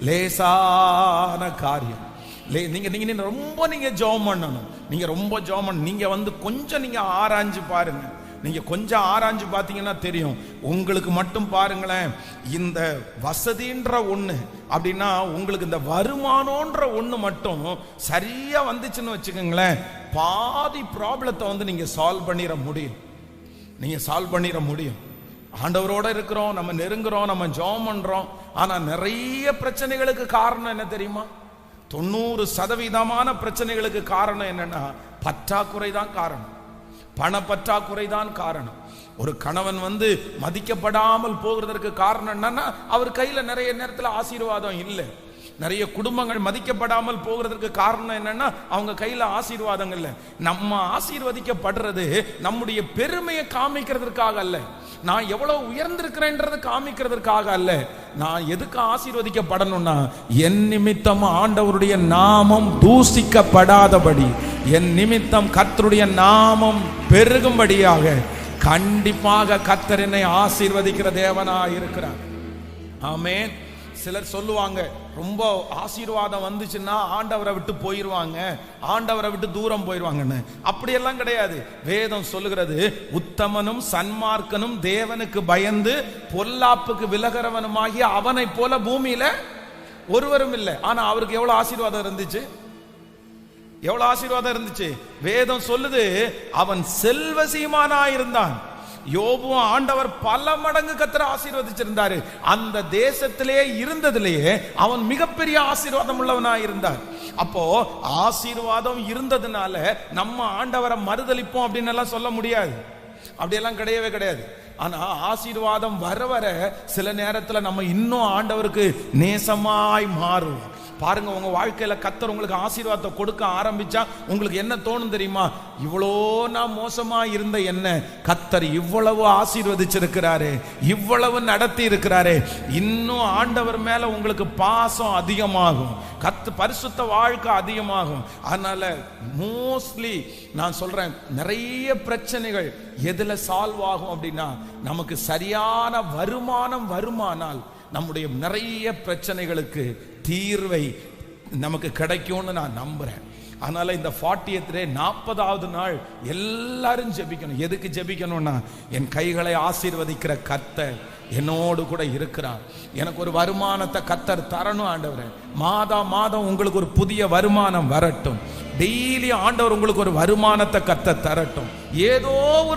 லேசான காரியம். நீங்க ரொம்ப ஜெபம் பண்ணணும். நீங்க ரொம்ப ஜெபம் பண்ணணும். நீங்க கொஞ்சம் நீங்க ஆராய்ஞ்சு பாருங்க. நீங்க கொஞ்சம் ஆராய்ஞ்சு பார்த்தீங்கன்னா தெரியும். உங்களுக்கு மட்டும் பாருங்களேன், இந்த வசதின்ற ஒண்ணு அப்படின்னா உங்களுக்கு இந்த வருமானம்ன்ற ஒண்ணு மட்டும் சரியா வந்துச்சுன்னு வச்சுக்கோங்களேன், பாதி ப்ராப்ளத்தை நீங்க சால்வ் பண்ணிட முடியும். நீங்க சால்வ் பண்ணிட முடியும். ஆண்டவரோட இருக்கிறோம், நம்ம நெருங்குறோம், நம்ம ஜெபம் பண்றோம். ஆனா நிறைய பிரச்சனைகளுக்கு காரணம் என்ன தெரியுமா? 90% பிரச்சனைகளுக்கு காரணம் என்னன்னா பற்றாக்குறை தான் காரணம். பண பற்றாக்குறை தான் காரணம். ஒரு கணவன் மதிக்கப்படாமல் போகிறதற்கு காரணம் என்னன்னா அவர் கையில நிறைய நேரத்துல ஆசீர்வாதம் இல்லை. நிறைய குடும்பங்கள் மதிக்கப்படாமல் போகிறதுக்கு காரணம் என்னன்னா அவங்க கையில ஆசீர்வாதங்கள் இல்லை. நம்ம ஆசீர்வதிக்கப்படுறது நம்முடைய பெருமையை காமிக்கிறதுக்காக அல்ல, நான் எவ்வளவு உயர்ந்திருக்கிறேன்றது காமிக்கிறதுக்காக அல்ல. நான் எதுக்கு ஆசீர்வதிக்கப்படணும்னா என் நிமித்தம் ஆண்டவருடைய நாமம் தூசிக்கப்படாதபடி, என் நிமித்தம் கர்த்தருடைய நாமம் பெருகும்படியாக கண்டிப்பாக கர்த்தர் என்னை ஆசீர்வதிக்கிற தேவனாய் இருக்கிறார். ஆமென். சிலர் சொல்லுவாங்க, ரொம்ப ஆசீர்வாதம் வந்துச்சுன்னா ஆண்டவரை விட்டு போயிருவாங்க, ஆண்டவரை விட்டு தூரம் போயிருவாங்கன்னு. அப்படியெல்லாம் கிடையாது. வேதம் சொல்லுகிறது, உத்தமனும் சன்மார்க்கனும் தேவனுக்கு பயந்து பொல்லாப்புக்கு விலகிறவனுமாகிய அவனை போல பூமியில ஒருவரும் இல்லை. ஆனா அவருக்கு எவ்வளவு ஆசீர்வாதம் இருந்துச்சு, எவ்வளவு ஆசீர்வாதம் இருந்துச்சு. வேதம் சொல்லுது, அவன் செல்வசீமானா இருந்தான். யோபுவும் ஆண்டவர் பல மடங்கு கர்த்தரை ஆசீர்வதிச்சிருந்தாரு. அந்த தேசத்திலே இருந்ததிலேயே அவன் மிகப்பெரிய ஆசீர்வாதம் உள்ளவனா இருந்தார். அப்போ ஆசீர்வாதம் இருந்ததுனால நம்ம ஆண்டவரை மறுதலிப்போம் அப்படின்னு எல்லாம் சொல்ல முடியாது. அப்படியெல்லாம் கிடையவே கிடையாது. ஆனா ஆசீர்வாதம் வர வர சில நேரத்துல நம்ம இன்னும் ஆண்டவருக்கு நேசமாய் மாறுவோம். பாருங்க, உங்க வாழ்க்கையில கர்த்தர் உங்களுக்கு ஆசீர்வாதத்தை கொடுக்க ஆரம்பிச்சா உங்களுக்கு என்ன தோணும் தெரியுமா? இவ்வளோ நான் மோசமா இருந்த என்ன கர்த்தர் இவ்வளவு ஆசீர்வதிச்சிருக்கிறாரு, இவ்வளவு நடத்தி இருக்கிறாரு. இன்னும் ஆண்டவர் மேல உங்களுக்கு பாசம் அதிகமாகும், பரிசுத்த வாழ்க்கை அதிகமாகும். அதனால மோஸ்ட்லி நான் சொல்றேன், நிறைய பிரச்சனைகள் எதுல சால்வ் ஆகும் அப்படின்னா நமக்கு சரியான வருமானம் வருமானால் நம்முடைய நிறைய பிரச்சனைகளுக்கு தீர்வை நமக்கு கிடைக்கும்னு நான் நம்புறேன். அதனால இந்த 40th day 40வது நாள் எல்லாரும் ஜெபிக்கணும். எதுக்கு ஜெபிக்கணும்னா, என் கைகளை ஆசீர்வதிக்கிற கர்த்தர் என்னோடு கூட இருக்கிறார். எனக்கு ஒரு வருமானத்தை கர்த்தர் தரணும் ஆண்டவரே. மாதம் மாதம் உங்களுக்கு ஒரு புதிய வருமானம் வரட்டும். டெய்லி ஆண்டவர் உங்களுக்கு ஒரு வருமானத்தை கர்த்தர் தரட்டும். ஏதோ ஒரு